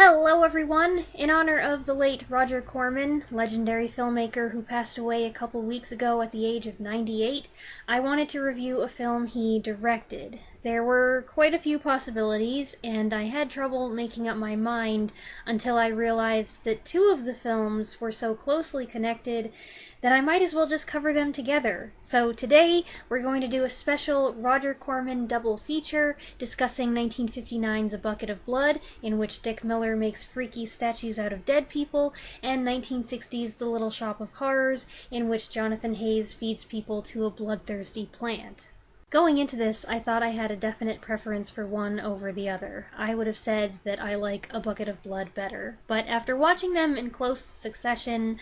Hello everyone! In honor of the late Roger Corman, legendary filmmaker who passed away a couple weeks ago at the age of 98, I wanted to review a film he directed. There were quite a few possibilities, and I had trouble making up my mind until I realized that two of the films were so closely connected that I might as well just cover them together. So today, we're going to do a special Roger Corman double feature discussing 1959's A Bucket of Blood, in which Dick Miller makes freaky statues out of dead people, and 1960's The Little Shop of Horrors, in which Jonathan Haze feeds people to a bloodthirsty plant. Going into this, I thought I had a definite preference for one over the other. I would have said that I like A Bucket of Blood better, but after watching them in close succession,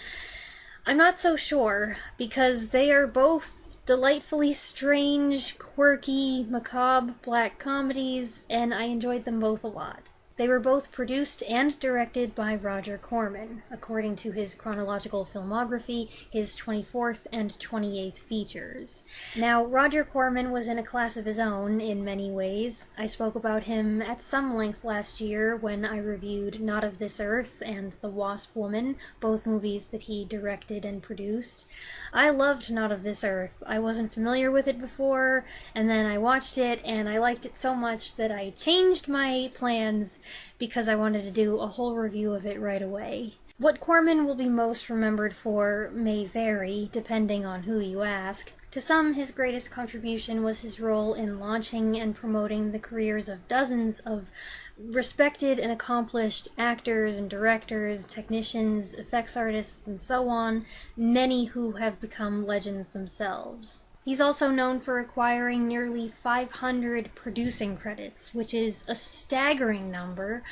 I'm not so sure, because they are both delightfully strange, quirky, macabre black comedies, and I enjoyed them both a lot. They were both produced and directed by Roger Corman, according to his chronological filmography, his 24th and 28th features. Now, Roger Corman was in a class of his own in many ways. I spoke about him at some length last year when I reviewed Not of This Earth and The Wasp Woman, both movies that he directed and produced. I loved Not of This Earth. I wasn't familiar with it before, and then I watched it, and I liked it so much that I changed my plans because I wanted to do a whole review of it right away. What Corman will be most remembered for may vary, depending on who you ask. To some, his greatest contribution was his role in launching and promoting the careers of dozens of respected and accomplished actors and directors, technicians, effects artists, and so on, many who have become legends themselves. He's also known for acquiring nearly 500 producing credits, which is a staggering number.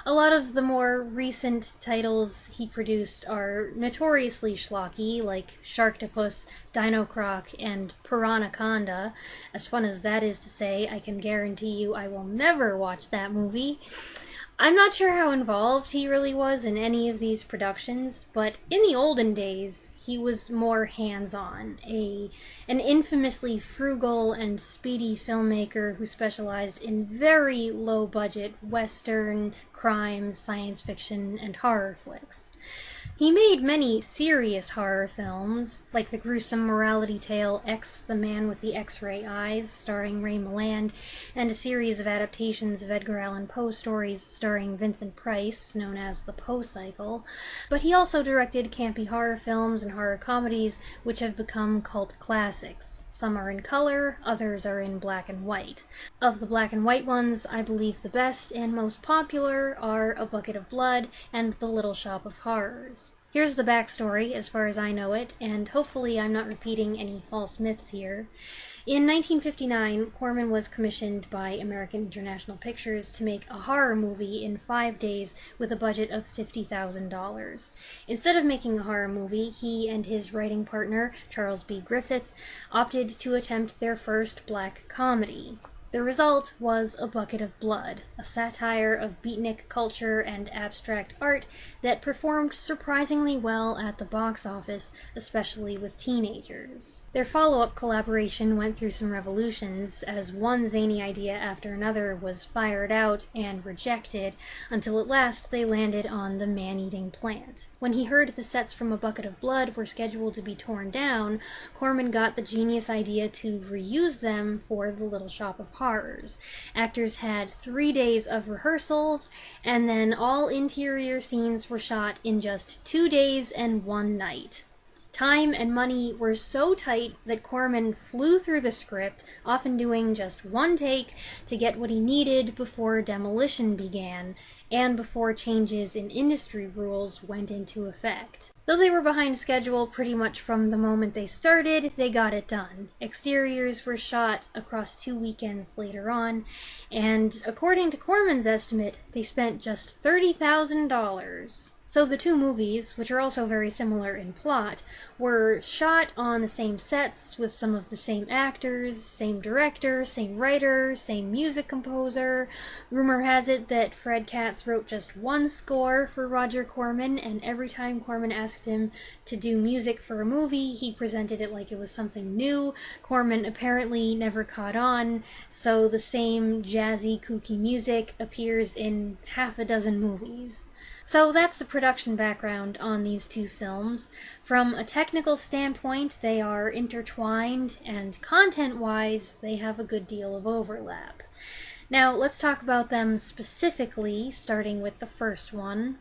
A lot of the more recent titles he produced are notoriously schlocky, like Sharktopus, Dino Croc, and Piranhaconda. As fun as that is to say, I can guarantee you I will never watch that movie. I'm not sure how involved he really was in any of these productions, but in the olden days, he was more hands-on, an infamously frugal and speedy filmmaker who specialized in very low-budget Western, crime, science fiction, and horror flicks. He made many serious horror films, like the gruesome morality tale X, the Man with the X-Ray Eyes, starring Ray Milland, and a series of adaptations of Edgar Allan Poe stories starring Vincent Price, known as the Poe Cycle. But he also directed campy horror films and horror comedies, which have become cult classics. Some are in color, others are in black and white. Of the black and white ones, I believe the best and most popular are A Bucket of Blood and The Little Shop of Horrors. Here's the backstory, as far as I know it, and hopefully I'm not repeating any false myths here. In 1959, Corman was commissioned by American International Pictures to make a horror movie in 5 days with a budget of $50,000. Instead of making a horror movie, he and his writing partner, Charles B. Griffith, opted to attempt their first black comedy. The result was A Bucket of Blood, a satire of beatnik culture and abstract art that performed surprisingly well at the box office, especially with teenagers. Their follow-up collaboration went through some revolutions, as one zany idea after another was fired out and rejected, until at last they landed on the man-eating plant. When he heard the sets from A Bucket of Blood were scheduled to be torn down, Corman got the genius idea to reuse them for The Little Shop of Horrors. Actors had 3 days of rehearsals, and then all interior scenes were shot in just 2 days and 1 night. Time and money were so tight that Corman flew through the script, often doing just 1 take to get what he needed before demolition began, and before changes in industry rules went into effect. Though they were behind schedule pretty much from the moment they started, they got it done. Exteriors were shot across 2 weekends later on, and according to Corman's estimate, they spent just $30,000. So the two movies, which are also very similar in plot, were shot on the same sets with some of the same actors, same director, same writer, same music composer. Rumor has it that Fred Katz wrote just one score for Roger Corman, and every time Corman asked him to do music for a movie, he presented it like it was something new. Corman apparently never caught on, so the same jazzy, kooky music appears in half a dozen movies. So that's the production background on these two films. From a technical standpoint, they are intertwined, and content-wise, they have a good deal of overlap. Now, let's talk about them specifically, starting with the first one.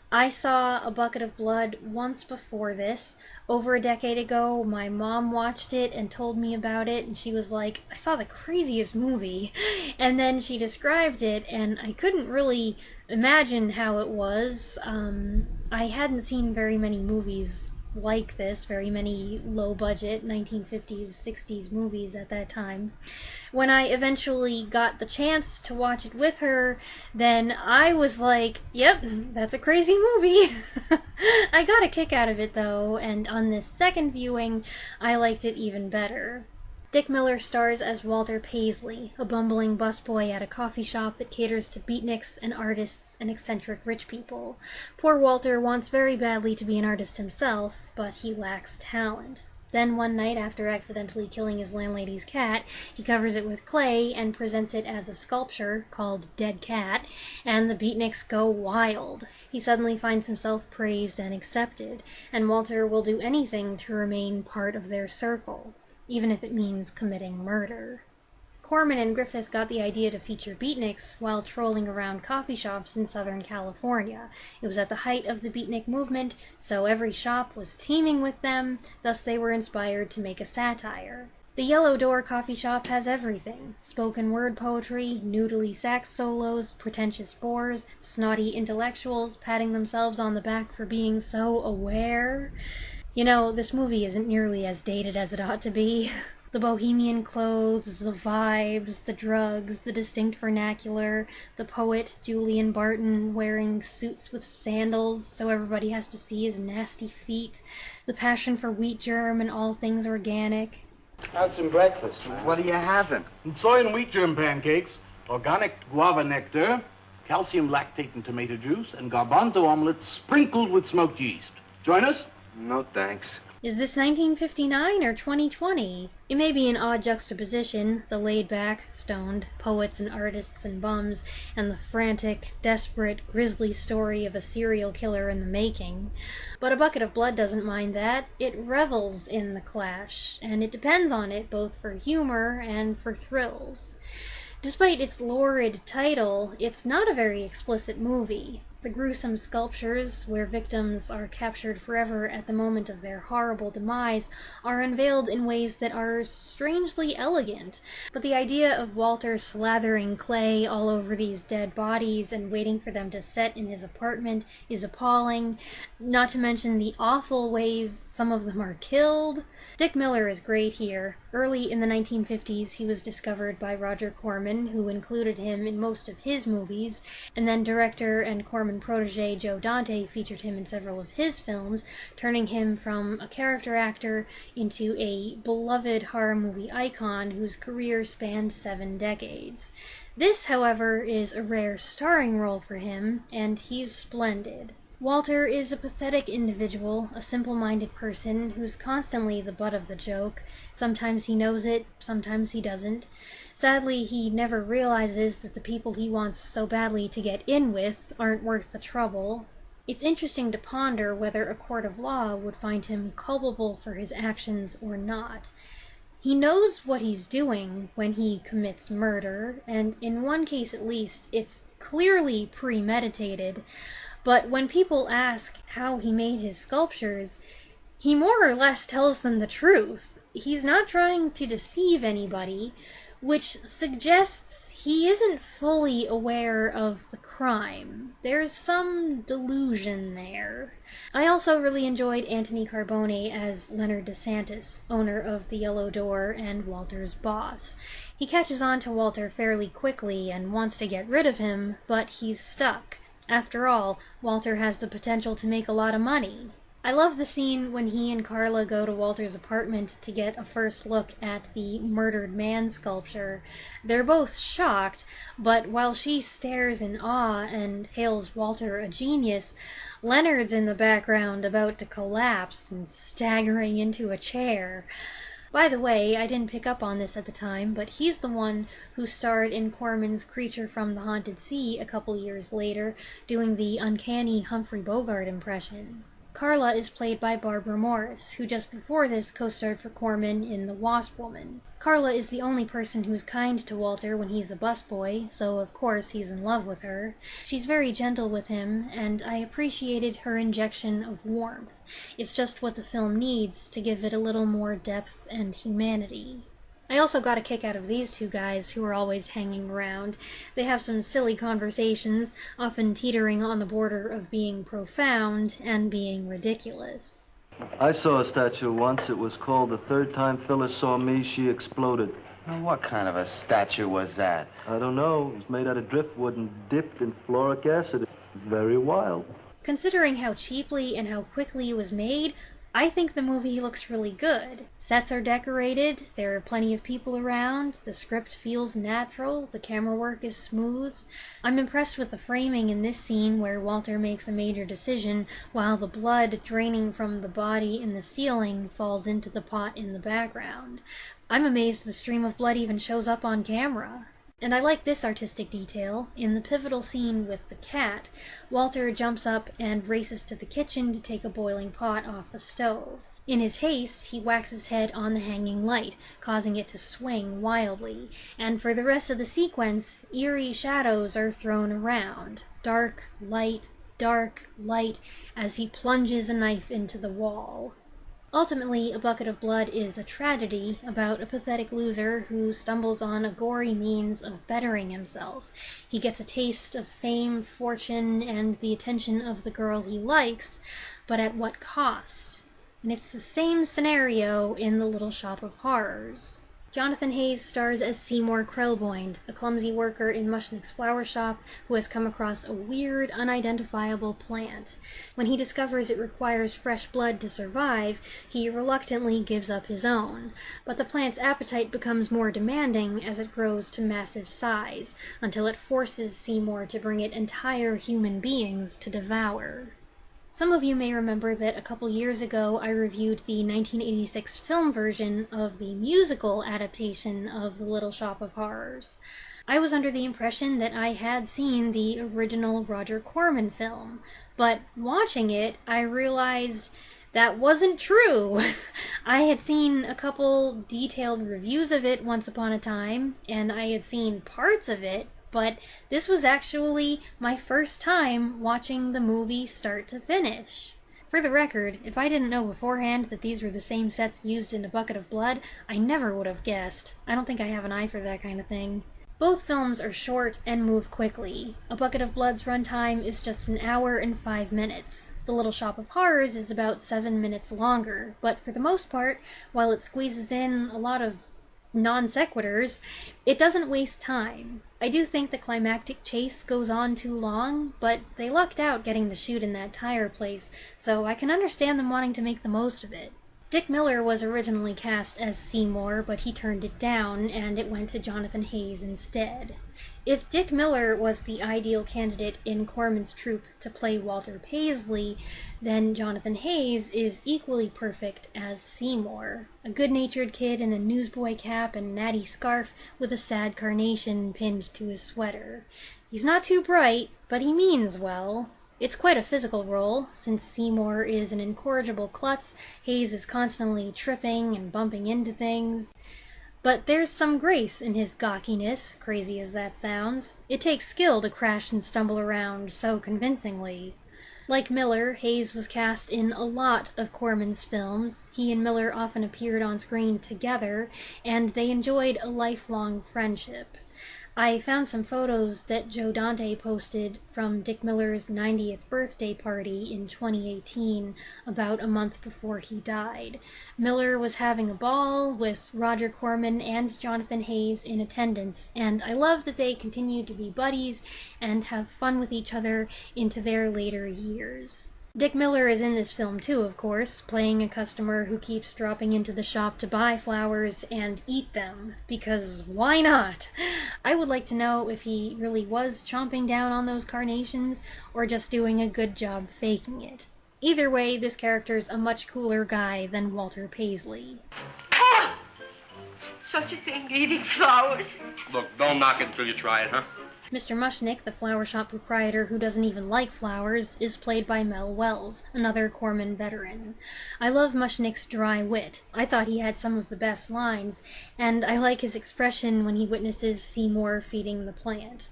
I saw A Bucket of Blood once before this. Over a decade ago, my mom watched it and told me about it, and she was like, I saw the craziest movie. And then she described it, and I couldn't really imagine how it was. I hadn't seen very many movies like this, very many low-budget 1950s, 60s movies at that time. When I eventually got the chance to watch it with her, then I was like, yep, that's a crazy movie. I got a kick out of it, though, and on this second viewing, I liked it even better. Dick Miller stars as Walter Paisley, a bumbling busboy at a coffee shop that caters to beatniks and artists and eccentric rich people. Poor Walter wants very badly to be an artist himself, but he lacks talent. Then one night, after accidentally killing his landlady's cat, he covers it with clay and presents it as a sculpture called Dead Cat, and the beatniks go wild. He suddenly finds himself praised and accepted, and Walter will do anything to remain part of their circle, even if it means committing murder. Corman and Griffith got the idea to feature beatniks while trolling around coffee shops in Southern California. It was at the height of the beatnik movement, so every shop was teeming with them, thus they were inspired to make a satire. The Yellow Door coffee shop has everything: spoken word poetry, noodly sax solos, pretentious bores, snotty intellectuals patting themselves on the back for being so aware. You know, this movie isn't nearly as dated as it ought to be. The bohemian clothes, the vibes, the drugs, the distinct vernacular, the poet Julian Barton wearing suits with sandals so everybody has to see his nasty feet, the passion for wheat germ and all things organic. How's some breakfast, man? What are you having? Soy and wheat germ pancakes, organic guava nectar, calcium lactate and tomato juice, and garbanzo omelets sprinkled with smoked yeast. Join us? No, thanks. Is this 1959 or 2020? It may be an odd juxtaposition, the laid-back, stoned poets and artists and bums, and the frantic, desperate, grisly story of a serial killer in the making. But A Bucket of Blood doesn't mind that. It revels in the clash, and it depends on it both for humor and for thrills. Despite its lurid title, it's not a very explicit movie. The gruesome sculptures, where victims are captured forever at the moment of their horrible demise, are unveiled in ways that are strangely elegant. But the idea of Walter slathering clay all over these dead bodies and waiting for them to set in his apartment is appalling, not to mention the awful ways some of them are killed. Dick Miller is great here. Early in the 1950s, he was discovered by Roger Corman, who included him in most of his movies, and then director and Corman protege Joe Dante featured him in several of his films, turning him from a character actor into a beloved horror movie icon whose career spanned 7 decades. This, however, is a rare starring role for him, and he's splendid. Walter is a pathetic individual, a simple-minded person who's constantly the butt of the joke. Sometimes he knows it, sometimes he doesn't. Sadly, he never realizes that the people he wants so badly to get in with aren't worth the trouble. It's interesting to ponder whether a court of law would find him culpable for his actions or not. He knows what he's doing when he commits murder, and in one case at least, it's clearly premeditated. But when people ask how he made his sculptures, he more or less tells them the truth. He's not trying to deceive anybody, which suggests he isn't fully aware of the crime. There's some delusion there. I also really enjoyed Anthony Carbone as Leonard DeSantis, owner of the Yellow Door and Walter's boss. He catches on to Walter fairly quickly and wants to get rid of him, but he's stuck. After all, Walter has the potential to make a lot of money. I love the scene when he and Carla go to Walter's apartment to get a first look at the murdered man sculpture. They're both shocked, but while she stares in awe and hails Walter a genius, Leonard's in the background about to collapse and staggering into a chair. By the way, I didn't pick up on this at the time, but he's the one who starred in Corman's Creature from the Haunted Sea a couple years later, doing the uncanny Humphrey Bogart impression. Carla is played by Barbara Morris, who just before this co-starred for Corman in The Wasp Woman. Carla is the only person who is kind to Walter when he's a busboy, so of course he's in love with her. She's very gentle with him, and I appreciated her injection of warmth. It's just what the film needs to give it a little more depth and humanity. I also got a kick out of these two guys who are always hanging around. They have some silly conversations, often teetering on the border of being profound and being ridiculous. I saw a statue once. It was called The Third Time Phyllis Saw Me, She Exploded. Well, what kind of a statue was that? I don't know. It was made out of driftwood and dipped in fluoric acid. Very wild. Considering how cheaply and how quickly it was made, I think the movie looks really good. Sets are decorated, there are plenty of people around, the script feels natural, the camera work is smooth. I'm impressed with the framing in this scene where Walter makes a major decision while the blood draining from the body in the ceiling falls into the pot in the background. I'm amazed the stream of blood even shows up on camera. And I like this artistic detail. In the pivotal scene with the cat, Walter jumps up and races to the kitchen to take a boiling pot off the stove. In his haste, he whacks his head on the hanging light, causing it to swing wildly. And for the rest of the sequence, eerie shadows are thrown around. Dark light, as he plunges a knife into the wall. Ultimately, A Bucket of Blood is a tragedy about a pathetic loser who stumbles on a gory means of bettering himself. He gets a taste of fame, fortune, and the attention of the girl he likes, but at what cost? And it's the same scenario in The Little Shop of Horrors. Jonathan Haze stars as Seymour Krelboyne, a clumsy worker in Mushnick's flower shop who has come across a weird, unidentifiable plant. When he discovers it requires fresh blood to survive, he reluctantly gives up his own. But the plant's appetite becomes more demanding as it grows to massive size, until it forces Seymour to bring it entire human beings to devour. Some of you may remember that a couple years ago I reviewed the 1986 film version of the musical adaptation of The Little Shop of Horrors. I was under the impression that I had seen the original Roger Corman film, but watching it, I realized that wasn't true. I had seen a couple detailed reviews of it once upon a time, and I had seen parts of it, but this was actually my first time watching the movie start to finish. For the record, if I didn't know beforehand that these were the same sets used in A Bucket of Blood, I never would have guessed. I don't think I have an eye for that kind of thing. Both films are short and move quickly. A Bucket of Blood's runtime is just 1 hour and 5 minutes. The Little Shop of Horrors is about 7 minutes longer, but for the most part, while it squeezes in a lot of non sequiturs, it doesn't waste time. I do think the climactic chase goes on too long, but they lucked out getting to shoot in that tire place, so I can understand them wanting to make the most of it. Dick Miller was originally cast as Seymour, but he turned it down, and it went to Jonathan Haze instead. If Dick Miller was the ideal candidate in Corman's troupe to play Walter Paisley, then Jonathan Haze is equally perfect as Seymour. A good-natured kid in a newsboy cap and natty scarf with a sad carnation pinned to his sweater. He's not too bright, but he means well. It's quite a physical role. Since Seymour is an incorrigible klutz, Haze is constantly tripping and bumping into things. But there's some grace in his gawkiness, crazy as that sounds. It takes skill to crash and stumble around so convincingly. Like Miller, Haze was cast in a lot of Corman's films. He and Miller often appeared on screen together, and they enjoyed a lifelong friendship. I found some photos that Joe Dante posted from Dick Miller's 90th birthday party in 2018, about a month before he died. Miller was having a ball with Roger Corman and Jonathan Haze in attendance, and I love that they continued to be buddies and have fun with each other into their later years. Dick Miller is in this film too, of course, playing a customer who keeps dropping into the shop to buy flowers and eat them, because why not? I would like to know if he really was chomping down on those carnations, or just doing a good job faking it. Either way, this character's a much cooler guy than Walter Paisley. Oh! Such a thing, eating flowers. Look, don't knock it until you try it, huh? Mr. Mushnick, the flower shop proprietor who doesn't even like flowers, is played by Mel Wells, another Corman veteran. I love Mushnick's dry wit. I thought he had some of the best lines, and I like his expression when he witnesses Seymour feeding the plant.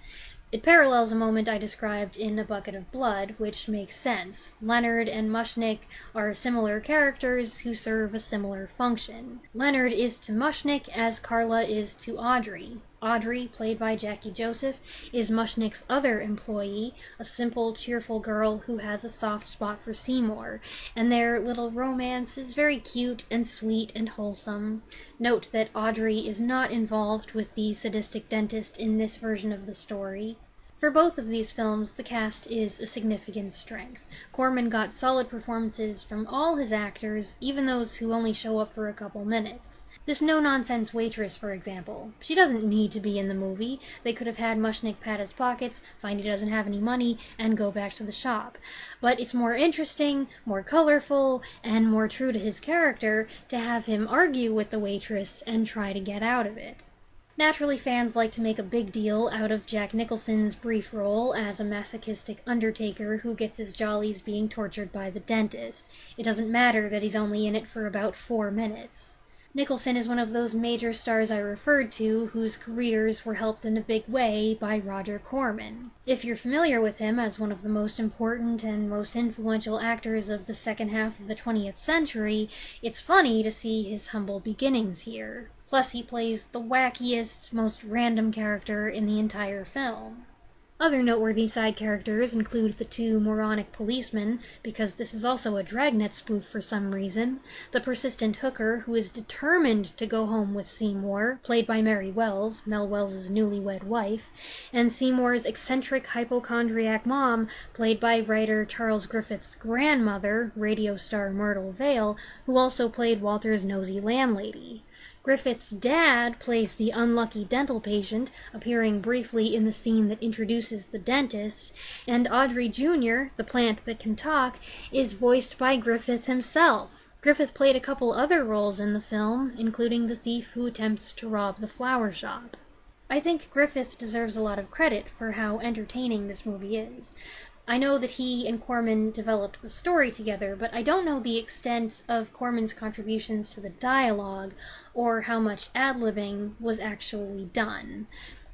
It parallels a moment I described in A Bucket of Blood, which makes sense. Leonard and Mushnick are similar characters who serve a similar function. Leonard is to Mushnick as Carla is to Audrey. Audrey, played by Jackie Joseph, is Mushnick's other employee, a simple, cheerful girl who has a soft spot for Seymour, and their little romance is very cute and sweet and wholesome. Note that Audrey is not involved with the sadistic dentist in this version of the story. For both of these films, the cast is a significant strength. Corman got solid performances from all his actors, even those who only show up for a couple minutes. This no-nonsense waitress, for example. She doesn't need to be in the movie. They could have had Mushnick pat his pockets, find he doesn't have any money, and go back to the shop. But it's more interesting, more colorful, and more true to his character to have him argue with the waitress and try to get out of it. Naturally, fans like to make a big deal out of Jack Nicholson's brief role as a masochistic undertaker who gets his jollies being tortured by the dentist. It doesn't matter that he's only in it for about 4 minutes. Nicholson is one of those major stars I referred to whose careers were helped in a big way by Roger Corman. If you're familiar with him as one of the most important and most influential actors of the second half of the 20th century, it's funny to see his humble beginnings here. Plus, he plays the wackiest, most random character in the entire film. Other noteworthy side characters include the 2 moronic policemen, because this is also a Dragnet spoof for some reason, the persistent hooker who is determined to go home with Seymour, played by Mary Wells, Mel Wells's newlywed wife, and Seymour's eccentric hypochondriac mom, played by writer Charles Griffith's grandmother, radio star Myrtle Vale, who also played Walter's nosy landlady. Griffith's dad plays the unlucky dental patient, appearing briefly in the scene that introduces the dentist, and Audrey Jr., the plant that can talk, is voiced by Griffith himself. Griffith played a couple other roles in the film, including the thief who attempts to rob the flower shop. I think Griffith deserves a lot of credit for how entertaining this movie is. I know that he and Corman developed the story together, but I don't know the extent of Corman's contributions to the dialogue or how much ad-libbing was actually done.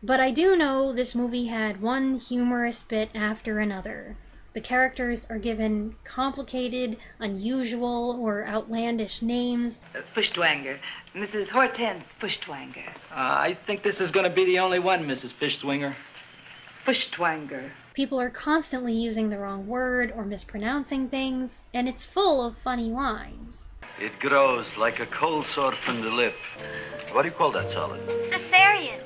But I do know this movie had one humorous bit after another. The characters are given complicated, unusual, or outlandish names. Fuschtwanger. Mrs. Hortense Fuschtwanger. I think this is going to be the only one, Mrs. Fischtwinger. Fuschtwanger. People are constantly using the wrong word or mispronouncing things, and it's full of funny lines. It grows like a cold sore from the lip. What do you call that solid? Cesarean.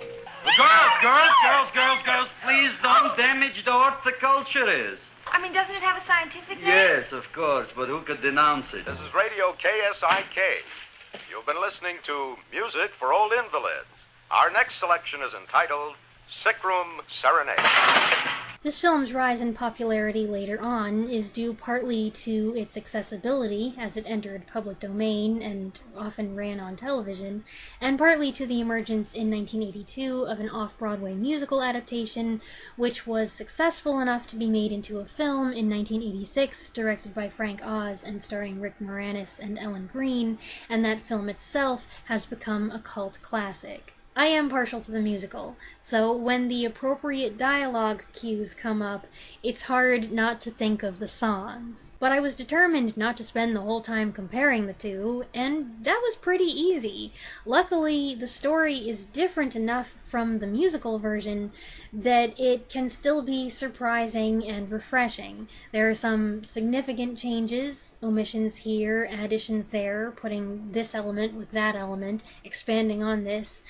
Girls, please don't damage the horticulturist. I mean, doesn't it have a scientific name? Yes, of course, but who could denounce it? This is Radio KSIK. You've been listening to Music for Old Invalids. Our next selection is entitled Sick Room Serenade. This film's rise in popularity later on is due partly to its accessibility, as it entered public domain and often ran on television, and partly to the emergence in 1982 of an off-Broadway musical adaptation, which was successful enough to be made into a film in 1986, directed by Frank Oz and starring Rick Moranis and Ellen Greene, and that film itself has become a cult classic. I am partial to the musical, so when the appropriate dialogue cues come up, it's hard not to think of the songs. But I was determined not to spend the whole time comparing the two, and that was pretty easy. Luckily, the story is different enough from the musical version that it can still be surprising and refreshing. There are some significant changes, omissions here, additions there, putting this element with that element, expanding on this,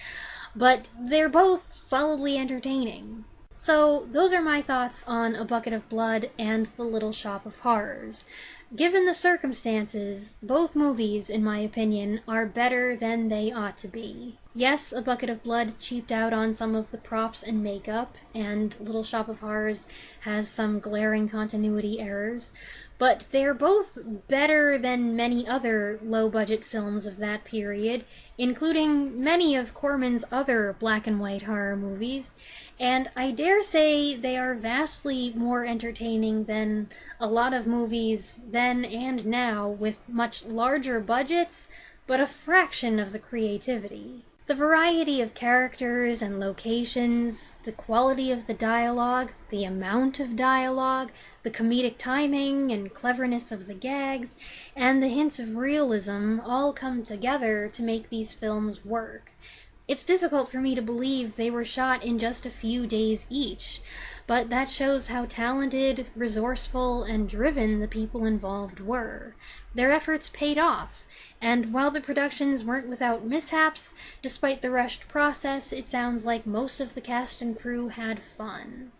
but they're both solidly entertaining. So, those are my thoughts on A Bucket of Blood and The Little Shop of Horrors. Given the circumstances, both movies, in my opinion, are better than they ought to be. Yes, A Bucket of Blood cheaped out on some of the props and makeup, and Little Shop of Horrors has some glaring continuity errors, but they're both better than many other low-budget films of that period, including many of Corman's other black and white horror movies, and I dare say they are vastly more entertaining than a lot of movies then and now with much larger budgets, but a fraction of the creativity. The variety of characters and locations, the quality of the dialogue, the amount of dialogue, the comedic timing and cleverness of the gags, and the hints of realism all come together to make these films work. It's difficult for me to believe they were shot in just a few days each, but that shows how talented, resourceful, and driven the people involved were. Their efforts paid off, and while the productions weren't without mishaps, despite the rushed process, it sounds like most of the cast and crew had fun.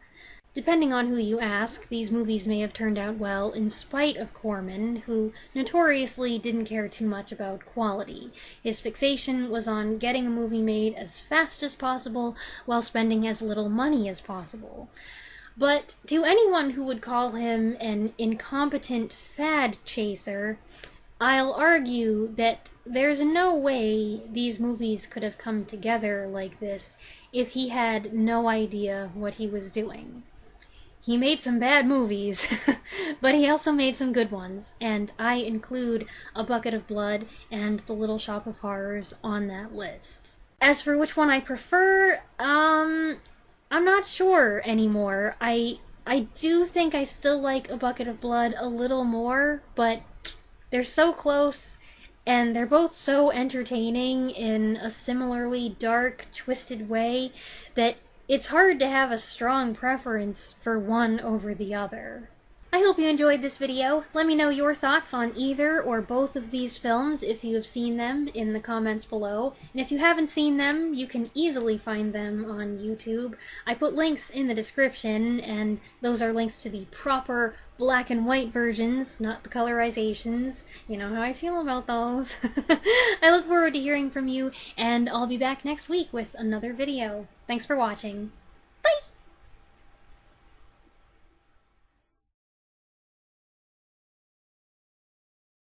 Depending on who you ask, these movies may have turned out well in spite of Corman, who notoriously didn't care too much about quality. His fixation was on getting a movie made as fast as possible while spending as little money as possible. But to anyone who would call him an incompetent fad chaser, I'll argue that there's no way these movies could have come together like this if he had no idea what he was doing. He made some bad movies, but he also made some good ones, and I include A Bucket of Blood and The Little Shop of Horrors on that list. As for which one I prefer, I'm not sure anymore. I do think I still like A Bucket of Blood a little more, but they're so close, and they're both so entertaining in a similarly dark, twisted way that it's hard to have a strong preference for one over the other. I hope you enjoyed this video. Let me know your thoughts on either or both of these films if you have seen them in the comments below. And if you haven't seen them, you can easily find them on YouTube. I put links in the description, and those are links to the proper black and white versions, not the colorizations. You know how I feel about those. I look forward to hearing from you, and I'll be back next week with another video. Thanks for watching.